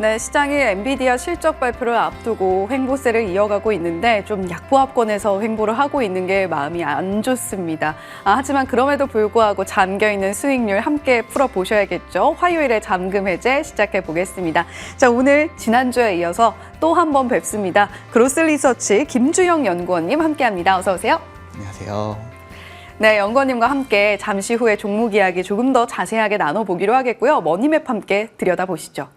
네, 시장이 엔비디아 실적 발표를 앞두고 횡보세를 이어가고 있는데 좀 약보합권에서 횡보를 하고 있는 게 마음이 안 좋습니다. 하지만 그럼에도 불구하고 잠겨있는 수익률 함께 풀어보셔야겠죠. 화요일에 잠금 해제 시작해 보겠습니다. 자, 오늘 지난주에 이어서 또 한 번 뵙습니다. 그로스리서치 김주영 연구원님 함께합니다. 어서 오세요. 안녕하세요. 네, 연구원님과 함께 잠시 후에 종목 이야기 조금 더 자세하게 나눠보기로 하겠고요. 머니맵 함께 들여다보시죠.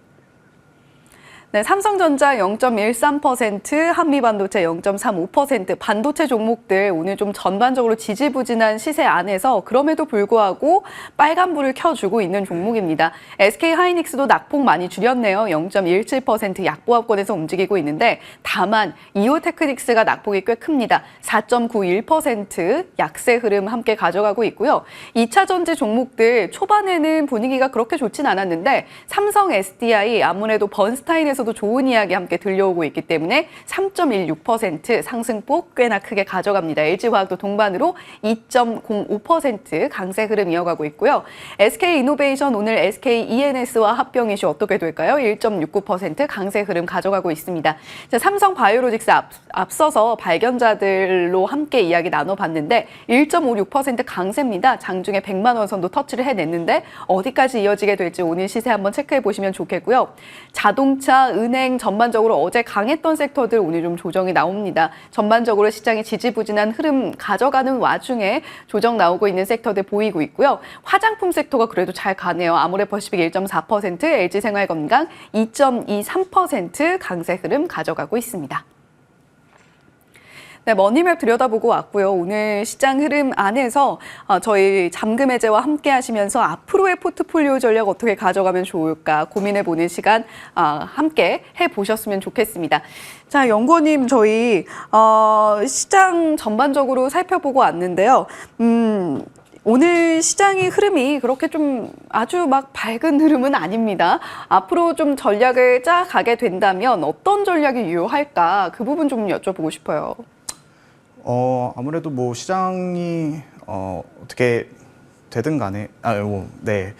네, 삼성전자 0.13%, 한미반도체 0.35%, 반도체 종목들 오늘 좀 전반적으로 지지부진한 시세 안에서 그럼에도 불구하고 빨간불을 켜주고 있는 종목입니다. SK하이닉스도 낙폭 많이 줄였네요. 0.17% 약보합권에서 움직이고 있는데 다만 이오테크닉스가 낙폭이 꽤 큽니다. 4.91% 약세 흐름 함께 가져가고 있고요. 2차 전지 종목들 초반에는 분위기가 그렇게 좋진 않았는데 삼성 SDI 아무래도 번스타인에서도 좋은 이야기 함께 들려오고 있기 때문에 3.16% 상승폭 꽤나 크게 가져갑니다. LG화학도 동반으로 2.05% 강세 흐름 이어가고 있고요. SK이노베이션 오늘 SKENS와 합병 이슈 어떻게 될까요? 1.69% 강세 흐름 가져가고 있습니다. 자, 삼성바이오로직스 앞서서 발견자들로 함께 이야기 나눠봤는데 1.56% 강세입니다. 장중에 100만 원 선도 터치를 해냈는데 어디까지 이어지게 될지 오늘 시세 한번 체크해 보시면 좋겠고요. 자동차, 은행 전반적으로 어제 강했던 섹터들 오늘 좀 조정이 나옵니다. 전반적으로 시장이 지지부진한 흐름 가져가는 와중에 조정 나오고 있는 섹터들 보이고 있고요. 화장품 섹터가 그래도 잘 가네요. 아모레퍼시픽 1.4%, LG생활건강 2.23% 강세 흐름 가져가고 있습니다. 네, 머니맵 들여다보고 왔고요. 오늘 시장 흐름 안에서 저희 잠금 해제와 함께 하시면서 앞으로의 포트폴리오 전략 어떻게 가져가면 좋을까 고민해보는 시간 함께 해보셨으면 좋겠습니다. 자, 연구원님 저희 시장 전반적으로 살펴보고 왔는데요. 오늘 시장의 흐름이 그렇게 좀 아주 막 밝은 흐름은 아닙니다. 앞으로 좀 전략을 짜가게 된다면 어떤 전략이 유효할까 그 부분 좀 여쭤보고 싶어요. 아무래도 뭐 시장이 어떻게 되든 간에 네.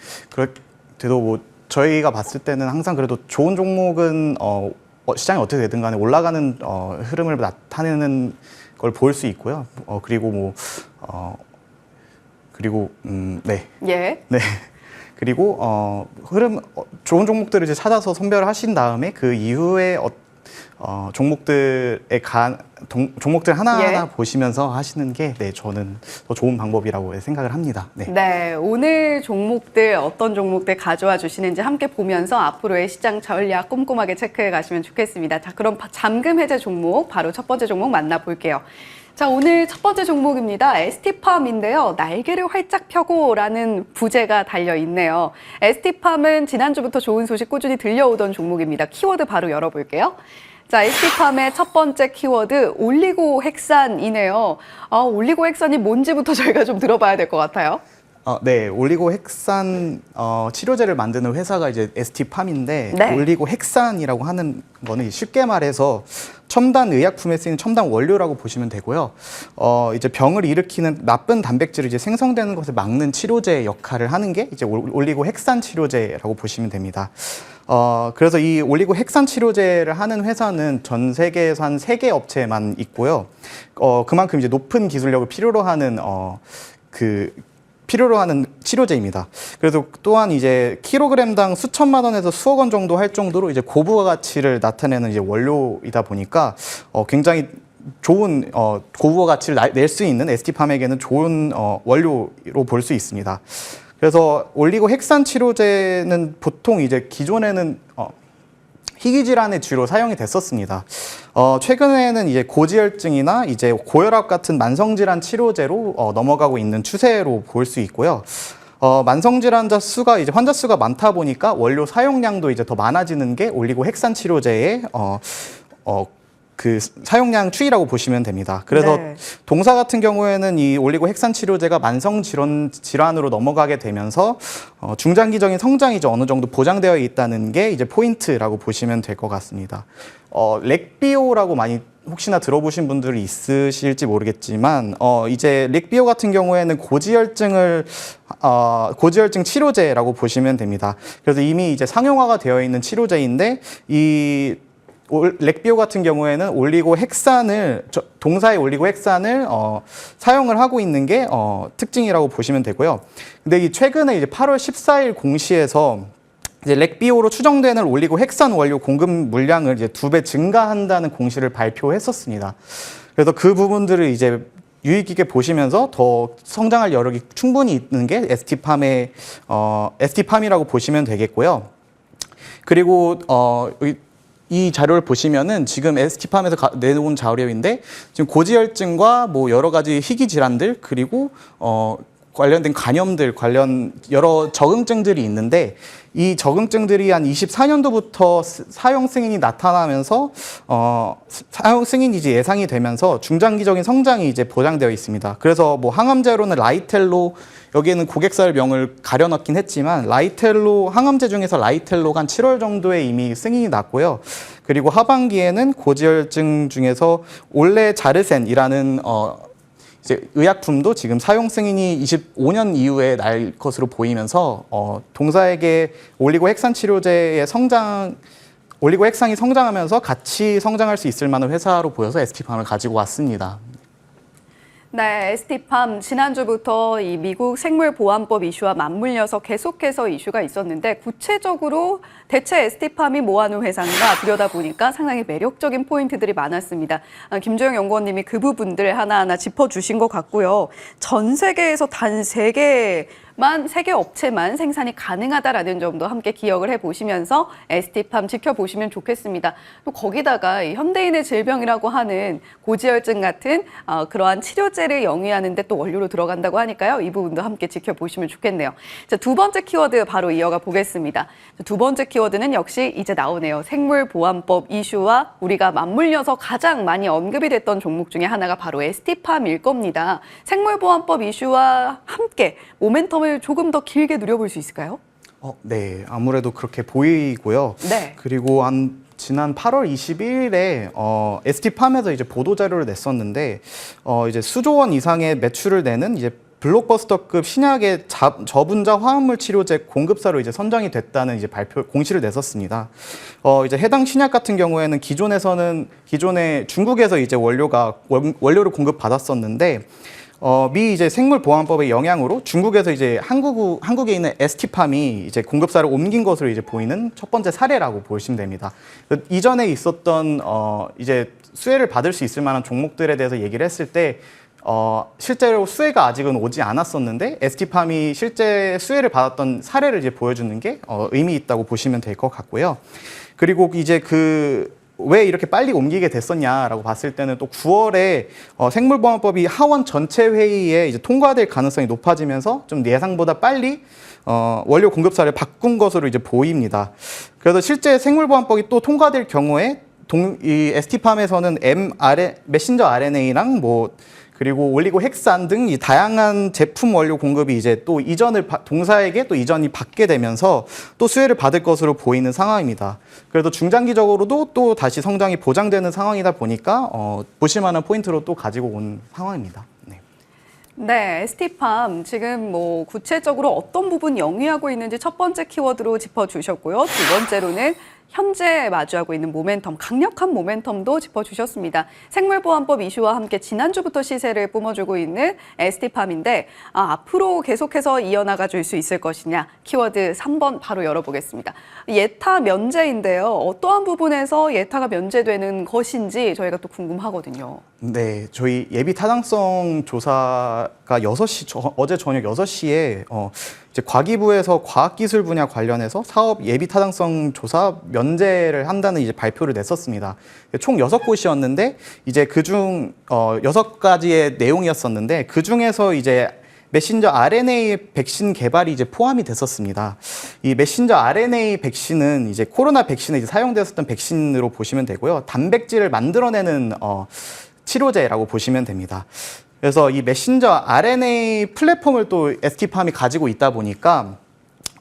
그래도 뭐 저희가 봤을 때는 항상 그래도 좋은 종목은 시장이 어떻게 되든 간에 올라가는 흐름을 나타내는 걸 볼 수 있고요. 그리고 네. 예. 네. 그리고 좋은 종목들을 이제 찾아서 선별하신 다음에 그 이후에 종목들 하나하나 예. 보시면서 하시는 게 저는 더 좋은 방법이라고 생각을 합니다. 네. 네, 오늘 종목들 어떤 종목들 가져와 주시는지 함께 보면서 앞으로의 시장 전략 꼼꼼하게 체크해 가시면 좋겠습니다. 자, 그럼 잠금 해제 종목 바로 첫 번째 종목 만나볼게요. 자, 오늘 첫 번째 종목입니다. ST팜인데요. 날개를 활짝 펴고라는 부제가 달려있네요. ST팜은 지난주부터 좋은 소식 꾸준히 들려오던 종목입니다. 키워드 바로 열어볼게요. 자, ST팜의 첫 번째 키워드 올리고핵산이네요. 올리고핵산이 뭔지부터 저희가 좀 들어봐야 될 것 같아요. 네, 올리고핵산 치료제를 만드는 회사가 이제 ST팜인데 네. 올리고핵산이라고 하는 거는 쉽게 말해서 첨단 의약품에 쓰이는 첨단 원료라고 보시면 되고요. 이제 병을 일으키는 나쁜 단백질이 이제 생성되는 것을 막는 치료제 역할을 하는 게 이제 올리고핵산 치료제라고 보시면 됩니다. 그래서 이 올리고핵산 치료제를 하는 회사는 전 세계에서 한 3개 업체만 있고요. 그만큼 이제 높은 기술력을 필요로 하는 치료제입니다. 그래서 또한 이제 킬로그램당 수천만 원에서 수억 원 정도 할 정도로 이제 고부가 가치를 나타내는 이제 원료이다 보니까 굉장히 좋은 고부가 가치를 낼 수 있는 ST팜에게는 좋은 원료로 볼 수 있습니다. 그래서 올리고핵산 치료제는 보통 이제 기존에는 희귀질환의 주로 사용이 됐었습니다. 최근에는 이제 고지혈증이나 이제 고혈압 같은 만성질환 치료제로 넘어가고 있는 추세로 볼 수 있고요. 만성질환자 수가 이제 환자 수가 많다 보니까 원료 사용량도 이제 더 많아지는 게 올리고핵산 치료제의 그 사용량 추이라고 보시면 됩니다. 그래서 네. 동사 같은 경우에는 이 올리고 핵산 치료제가 만성 질환으로 넘어가게 되면서 중장기적인 성장이 이제 어느 정도 보장되어 있다는 게 이제 포인트라고 보시면 될 것 같습니다. 렉비오라고 많이 혹시나 들어보신 분들이 있으실지 모르겠지만 이제 렉비오 같은 경우에는 고지혈증 치료제라고 보시면 됩니다. 그래서 이미 이제 상용화가 되어 있는 치료제인데 이 렉비오 같은 경우에는 동사의 올리고 헥산을 사용을 하고 있는 게 특징이라고 보시면 되고요. 근데 이 최근에 이제 8월 14일 공시에서 이제 렉비오로 추정되는 올리고 헥산 원료 공급 물량을 이제 2배 증가한다는 공시를 발표했었습니다. 그래서 그 부분들을 이제 유의 깊게 보시면서 더 성장할 여력이 충분히 있는 게 ST팜이라고 보시면 되겠고요. 그리고 이 자료를 보시면은 지금 ST팜에서 내놓은 자료인데 지금 고지혈증과 뭐 여러 가지 희귀 질환들 그리고 관련된 간염들 관련 여러 적응증들이 있는데 이 적응증들이 한 24년도부터 사용 승인이 나타나면서 사용 승인이 이제 예상이 되면서 중장기적인 성장이 이제 보장되어 있습니다. 그래서 뭐 항암제로는 라이텔로 여기에는 고객사를 명을 가려넣긴 했지만 항암제 중에서 라이텔로가 한 7월 정도에 이미 승인이 났고요. 그리고 하반기에는 고지혈증 중에서 올레자르센이라는 이제 의약품도 지금 사용 승인이 25년 이후에 날 것으로 보이면서 동사에게 올리고 헥산 치료제의 올리고 헥산이 성장하면서 같이 성장할 수 있을 만한 회사로 보여서 ST팜을 가지고 왔습니다. 네, ST팜 지난주부터 이 미국 생물보안법 이슈와 맞물려서 계속해서 이슈가 있었는데 구체적으로 대체 ST팜이 뭐하는 회사인가 들여다보니까 상당히 매력적인 포인트들이 많았습니다. 김주영 연구원님이 그 부분들 하나하나 짚어주신 것 같고요. 전 세계에서 단 3개 업체만 생산이 가능하다라는 점도 함께 기억을 해보시면서 ST팜 지켜보시면 좋겠습니다. 또 거기다가 이 현대인의 질병이라고 하는 고지혈증 같은 그러한 치료제를 영위하는 데 또 원료로 들어간다고 하니까요. 이 부분도 함께 지켜보시면 좋겠네요. 자, 두 번째 키워드 바로 이어가 보겠습니다. 두 번째 키워드는 역시 이제 나오네요. 생물보안법 이슈와 우리가 맞물려서 가장 많이 언급이 됐던 종목 중에 하나가 바로 ST팜일 겁니다. 생물보안법 이슈와 함께 모멘텀을 조금 더 길게 누려볼 수 있을까요? 네, 아무래도 그렇게 보이고요. 네. 그리고 지난 8월 22일에 ST팜에서 이제 보도 자료를 냈었는데 이제 수조 원 이상의 매출을 내는 이제 블록버스터급 신약의 저분자 화합물 치료제 공급사로 이제 선정이 됐다는 이제 공시를 냈었습니다. 이제 해당 신약 같은 경우에는 기존에 중국에서 이제 원료를 공급받았었는데 미 이제 생물보안법의 영향으로 중국에서 이제 한국에 있는 ST팜이 이제 공급사를 옮긴 것으로 이제 보이는 첫 번째 사례라고 보시면 됩니다. 이전에 있었던 이제 수혜를 받을 수 있을 만한 종목들에 대해서 얘기를 했을 때 실제로 수혜가 아직은 오지 않았었는데 ST팜이 실제 수혜를 받았던 사례를 이제 보여주는 게 의미 있다고 보시면 될 것 같고요. 그리고 이제 왜 이렇게 빨리 옮기게 됐었냐라고 봤을 때는 또 9월에 생물보안법이 하원 전체 회의에 이제 통과될 가능성이 높아지면서 좀 예상보다 빨리 원료 공급사를 바꾼 것으로 이제 보입니다. 그래서 실제 생물보안법이 또 통과될 경우에 이 ST팜에서는 메신저 RNA랑 그리고 올리고 헥산 등 이 다양한 제품 원료 공급이 이제 또 동사에게 또 이전이 받게 되면서 또 수혜를 받을 것으로 보이는 상황입니다. 그래도 중장기적으로도 또 다시 성장이 보장되는 상황이다 보니까 보실 만한 포인트로 또 가지고 온 상황입니다. 네. 네, ST팜 지금 구체적으로 어떤 부분 영위하고 있는지 첫 번째 키워드로 짚어주셨고요. 두 번째로는 현재 마주하고 있는 모멘텀, 강력한 모멘텀도 짚어주셨습니다. 생물보안법 이슈와 함께 지난주부터 시세를 뿜어주고 있는 ST팜인데 앞으로 계속해서 이어나가 줄 수 있을 것이냐, 키워드 3번 바로 열어보겠습니다. 예타 면제인데요. 어떠한 부분에서 예타가 면제되는 것인지 저희가 또 궁금하거든요. 네, 저희 예비 타당성 조사가 어제 저녁 6시에 이제 과기부에서 과학기술 분야 관련해서 사업 예비 타당성 조사 면제를 한다는 이제 발표를 냈었습니다. 총 6곳이었는데 이제 그중 6가지의 내용이었었는데 그 중에서 이제 메신저 RNA 백신 개발이 이제 포함이 됐었습니다. 이 메신저 RNA 백신은 이제 코로나 백신에 이제 사용되었던 백신으로 보시면 되고요. 단백질을 만들어내는 치료제라고 보시면 됩니다. 그래서 이 메신저 RNA 플랫폼을 또 ST팜이 가지고 있다 보니까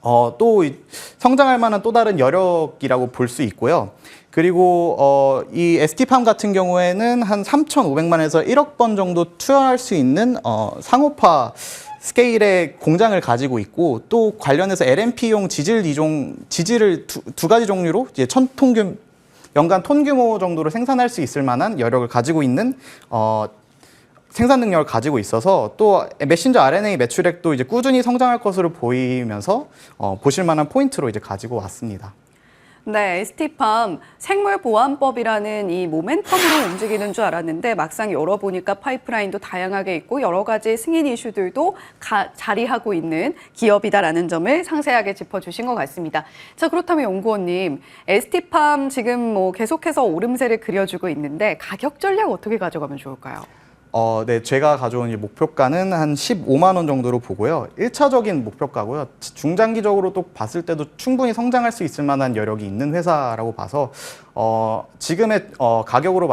또 성장할 만한 또 다른 여력이라고 볼 수 있고요. 그리고 이 ST팜 같은 경우에는 한 3,500만에서 1억 번 정도 투여할 수 있는 상업화 스케일의 공장을 가지고 있고 또 관련해서 LNP용 지질을 두 가지 종류로 이제 연간 톤 규모 정도로 생산할 수 있을 만한 여력을 가지고 있는 생산 능력을 가지고 있어서 또 메신저 RNA 매출액도 이제 꾸준히 성장할 것으로 보이면서 보실 만한 포인트로 이제 가지고 왔습니다. 네, ST팜 생물보안법이라는 이 모멘텀으로 움직이는 줄 알았는데 막상 열어보니까 파이프라인도 다양하게 있고 여러 가지 승인 이슈들도 자리하고 있는 기업이다라는 점을 상세하게 짚어주신 것 같습니다. 자, 그렇다면 연구원님, ST팜 지금 뭐 계속해서 오름세를 그려주고 있는데 가격 전략 어떻게 가져가면 좋을까요? 네, 제가 가져온 이 목표가는 한 15만 원 정도로 보고요. 1차적인 목표가고요. 중장기적으로 또 봤을 때도 충분히 성장할 수 있을 만한 여력이 있는 회사라고 봐서 지금의 가격으로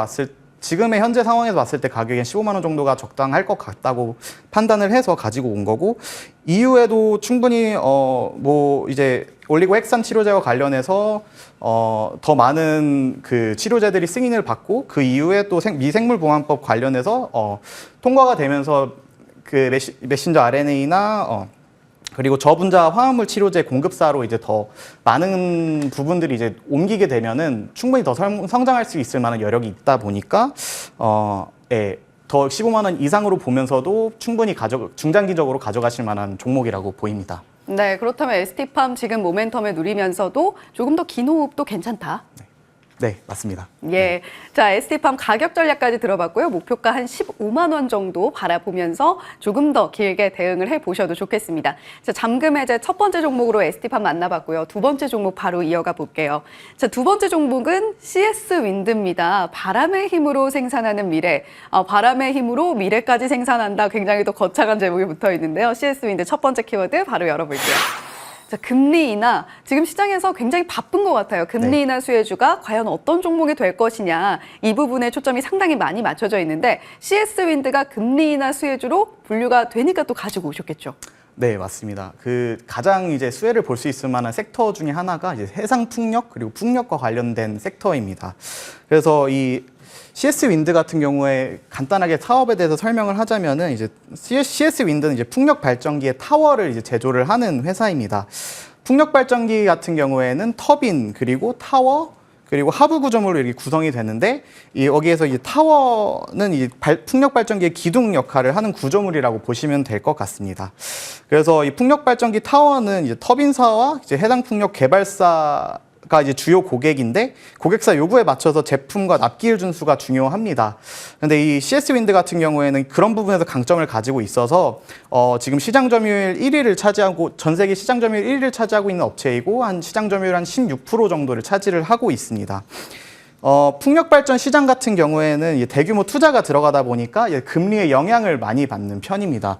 지금의 현재 상황에서 봤을 때 가격이 15만 원 정도가 적당할 것 같다고 판단을 해서 가지고 온 거고 이후에도 충분히 뭐 이제 올리고 핵산 치료제와 관련해서 더 많은 그 치료제들이 승인을 받고 그 이후에 또 미생물보안법 관련해서 통과가 되면서 그 메신저 RNA나 그리고 저분자 화합물 치료제 공급사로 이제 더 많은 부분들이 이제 옮기게 되면은 충분히 더 성장할 수 있을 만한 여력이 있다 보니까 예, 더 15만 원 이상으로 보면서도 충분히 중장기적으로 가져가실 만한 종목이라고 보입니다. 네, 그렇다면 ST팜 지금 모멘텀을 누리면서도 조금 더 긴 호흡도 괜찮다. 네, 맞습니다. 예, 자, ST팜 가격 전략까지 들어봤고요. 목표가 한 15만 원 정도 바라보면서 조금 더 길게 대응을 해보셔도 좋겠습니다. 자, 잠금 해제 첫 번째 종목으로 ST팜 만나봤고요. 두 번째 종목 바로 이어가 볼게요. 자, 두 번째 종목은 CS 윈드입니다. 바람의 힘으로 생산하는 미래. 바람의 힘으로 미래까지 생산한다. 굉장히 또 거창한 제목이 붙어 있는데요. CS 윈드 첫 번째 키워드 바로 열어볼게요. 자, 금리 인하, 지금 시장에서 굉장히 바쁜 것 같아요. 금리 인하 수혜주가 과연 어떤 종목이 될 것이냐, 이 부분에 초점이 상당히 많이 맞춰져 있는데 CS 윈드가 금리 인하 수혜주로 분류가 되니까 또 가지고 오셨겠죠. 네, 맞습니다. 그 가장 이제 수혜를 볼 수 있을 만한 섹터 중에 하나가 이제 해상 풍력 그리고 풍력과 관련된 섹터입니다. 그래서 이 CS 윈드 같은 경우에 간단하게 사업에 대해서 설명을 하자면은 이제 CS 윈드는 이제 풍력 발전기의 타워를 이제 제조를 하는 회사입니다. 풍력 발전기 같은 경우에는 터빈 그리고 타워 그리고 하부 구조물로 이렇게 구성이 되는데 여기에서 이 타워는 이 풍력 발전기의 기둥 역할을 하는 구조물이라고 보시면 될 것 같습니다. 그래서 이 풍력 발전기 타워는 이제 터빈사와 이제 해당 풍력 개발사 가 이제 주요 고객인데 고객사 요구에 맞춰서 제품과 납기일 준수가 중요합니다. 근데 이 CS 윈드 같은 경우에는 그런 부분에서 강점을 가지고 있어서 지금 시장 점유율 1위를 차지하고 전 세계 시장 점유율 1위를 차지하고 있는 업체이고 한 시장 점유율 한 16% 정도를 차지를 하고 있습니다. 풍력 발전 시장 같은 경우에는 대규모 투자가 들어가다 보니까 금리의 영향을 많이 받는 편입니다.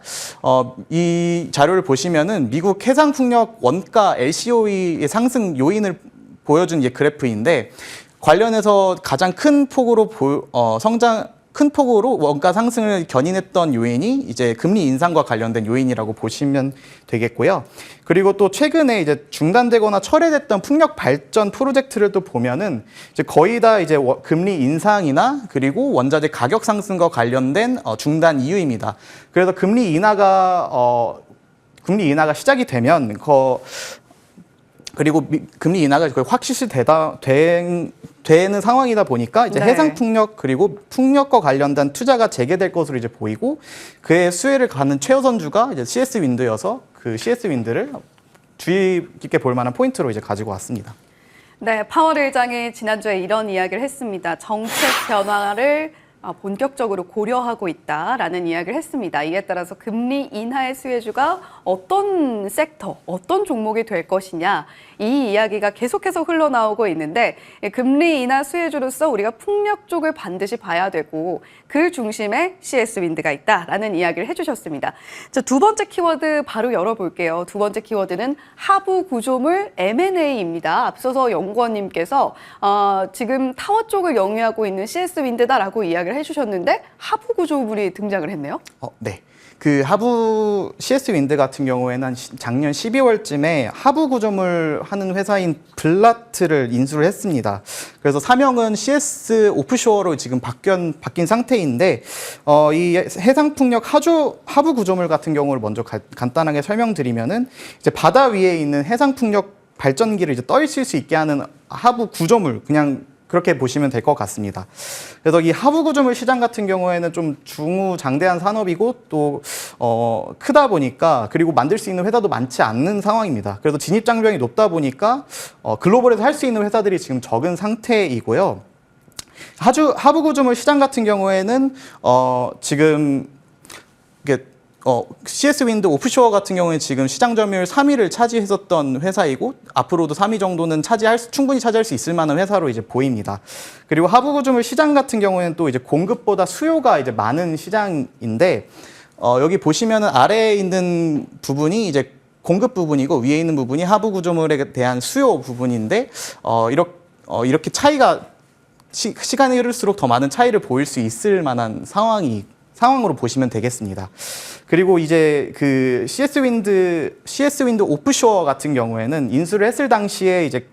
이 자료를 보시면은 미국 해상 풍력 원가 LCOE의 상승 요인을 보여준 그래프인데 관련해서 가장 큰 폭으로 큰 폭으로 원가 상승을 견인했던 요인이 이제 금리 인상과 관련된 요인이라고 보시면 되겠고요. 그리고 또 최근에 이제 중단되거나 철회됐던 풍력 발전 프로젝트를 또 보면은 이제 거의 다 이제 금리 인상이나 그리고 원자재 가격 상승과 관련된 중단 이유입니다. 그래서 금리 인하가 시작이 되면 그리고 금리 인하가 거의 확 실시되는 상황이다 보니까 이제 해상 풍력 그리고 풍력과 관련된 투자가 재개될 것으로 이제 보이고 그의 수혜를 가는 최우선주가 이제 CS 윈드여서 그 CS 윈드를 주의 깊게 볼 만한 포인트로 이제 가지고 왔습니다. 네, 파월 의장이 지난주에 이런 이야기를 했습니다. 정책 변화를 본격적으로 고려하고 있다라는 이야기를 했습니다. 이에 따라서 금리 인하의 수혜주가 어떤 섹터, 어떤 종목이 될 것이냐 이 이야기가 계속해서 흘러나오고 있는데 금리 인하 수혜주로서 우리가 풍력 쪽을 반드시 봐야 되고 그 중심에 CS-윈드가 있다라는 이야기를 해주셨습니다. 자, 두 번째 키워드 바로 열어볼게요. 두 번째 키워드는 하부 구조물 M&A입니다. 앞서서 연구원님께서 지금 타워 쪽을 영위하고 있는 CS-윈드다라고 이야기를 해주셨는데 하부 구조물이 등장을 했네요. 네. 그 하부 CS-윈드 같은 경우에는 작년 12월쯤에 하부 구조물 하는 회사인 블라트를 인수를 했습니다. 그래서 사명은 CS 오프쇼어로 지금 바뀐 상태인데 이 해상풍력 하부 구조물 같은 경우를 먼저 간단하게 설명드리면은 이제 바다 위에 있는 해상풍력 발전기를 이제 떠 있을 수 있게 하는 하부 구조물 그냥 그렇게 보시면 될 것 같습니다. 그래서 이 하부 구조물 시장 같은 경우에는 좀 중후장대한 산업이고 또 크다 보니까 그리고 만들 수 있는 회사도 많지 않는 상황입니다. 그래서 진입 장벽이 높다 보니까 글로벌에서 할 수 있는 회사들이 지금 적은 상태이고요. 하부 구조물 시장 같은 경우에는 지금 이게 CS-윈드 오프쇼어 같은 경우에 지금 시장 점유율 3위를 차지했었던 회사이고 앞으로도 3위 정도는 충분히 차지할 수 있을 만한 회사로 이제 보입니다. 그리고 하부 구조물 시장 같은 경우에는 또 이제 공급보다 수요가 이제 많은 시장인데 여기 보시면은 아래에 있는 부분이 이제 공급 부분이고 위에 있는 부분이 하부 구조물에 대한 수요 부분인데 이렇게 차이가 시간이 흐를수록 더 많은 차이를 보일 수 있을 만한 상황으로 보시면 되겠습니다. 그리고 이제 그 CS-윈드 오프쇼어 같은 경우에는 인수를 했을 당시에 이제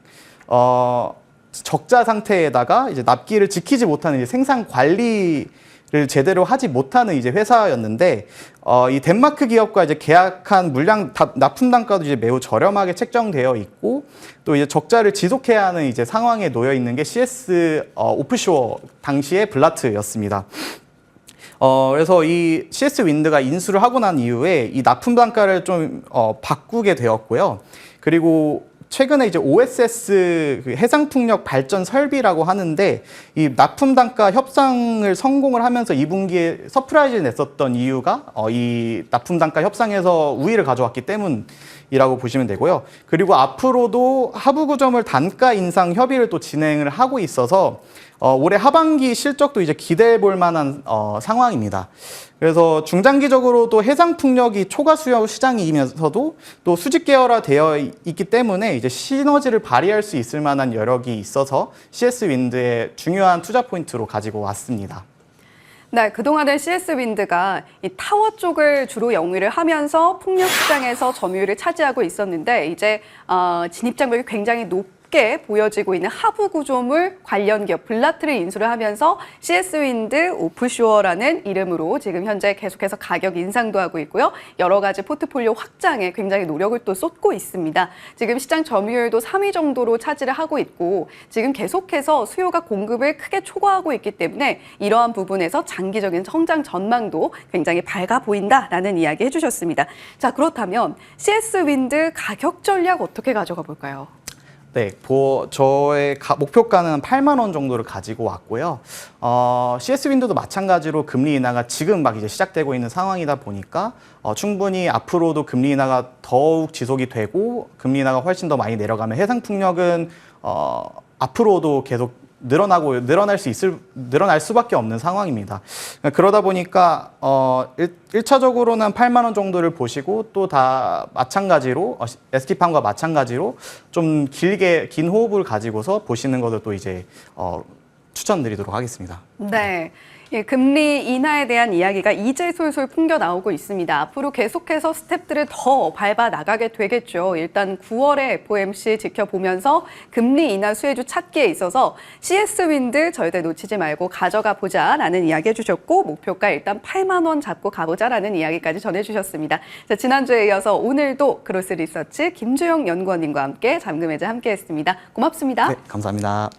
적자 상태에다가 이제 납기를 지키지 못하는 이제 생산 관리를 제대로 하지 못하는 이제 회사였는데 이 덴마크 기업과 이제 계약한 물량 납품 단가도 이제 매우 저렴하게 책정되어 있고 또 이제 적자를 지속해야 하는 이제 상황에 놓여 있는 게 CS 오프쇼어 당시의 블라트였습니다. 그래서 이 CS-윈드가 인수를 하고 난 이후에 이 납품 단가를 좀 바꾸게 되었고요. 그리고 최근에 이제 OSS 그 해상풍력 발전 설비라고 하는데 이 납품 단가 협상을 성공을 하면서 2분기에 서프라이즈를 냈었던 이유가 이 납품 단가 협상에서 우위를 가져왔기 때문이라고 보시면 되고요. 그리고 앞으로도 하부 구조물 단가 인상 협의를 또 진행을 하고 있어서 올해 하반기 실적도 이제 기대해 볼 만한 상황입니다. 그래서 중장기적으로도 해상풍력이 초과 수요 시장이면서도 또 수직 계열화되어 있기 때문에 이제 시너지를 발휘할 수 있을 만한 여력이 있어서 CS-윈드의 중요한 투자 포인트로 가지고 왔습니다. 네, 그동안은 CS-윈드가 이 타워 쪽을 주로 영위를 하면서 풍력 시장에서 점유율을 차지하고 있었는데 이제 진입 장벽이 굉장히 높게 보여지고 있는 하부 구조물 관련 기업 블라트를 인수를 하면서 CS-윈드 오프쇼어라는 이름으로 지금 현재 계속해서 가격 인상도 하고 있고요. 여러 가지 포트폴리오 확장에 굉장히 노력을 또 쏟고 있습니다. 지금 시장 점유율도 3위 정도로 차지를 하고 있고 지금 계속해서 수요가 공급을 크게 초과하고 있기 때문에 이러한 부분에서 장기적인 성장 전망도 굉장히 밝아 보인다라는 이야기 해주셨습니다. 자, 그렇다면 CS-윈드 가격 전략 어떻게 가져가 볼까요? 네, 저의 목표가는 8만 원 정도를 가지고 왔고요. CS-윈드도 마찬가지로 금리 인하가 지금 막 이제 시작되고 있는 상황이다 보니까 충분히 앞으로도 금리 인하가 더욱 지속이 되고 금리 인하가 훨씬 더 많이 내려가면 해상풍력은 앞으로도 계속 늘어날 수밖에 없는 상황입니다. 그러다 보니까 1차적으로는 8만 원 정도를 보시고 또 다 마찬가지로 ST팜과 마찬가지로 좀 긴 호흡을 가지고서 보시는 것을 또 이제 추천드리도록 하겠습니다. 네. 예, 금리 인하에 대한 이야기가 이제 솔솔 풍겨 나오고 있습니다. 앞으로 계속해서 스텝들을 더 밟아 나가게 되겠죠. 일단 9월에 FOMC 지켜보면서 금리 인하 수혜주 찾기에 있어서 CS-윈드 절대 놓치지 말고 가져가 보자라는 이야기 해주셨고 목표가 일단 8만 원 잡고 가보자라는 이야기까지 전해주셨습니다. 자, 지난주에 이어서 오늘도 그로스 리서치 김주영 연구원님과 함께 잠금 해제 함께했습니다. 고맙습니다. 네, 감사합니다.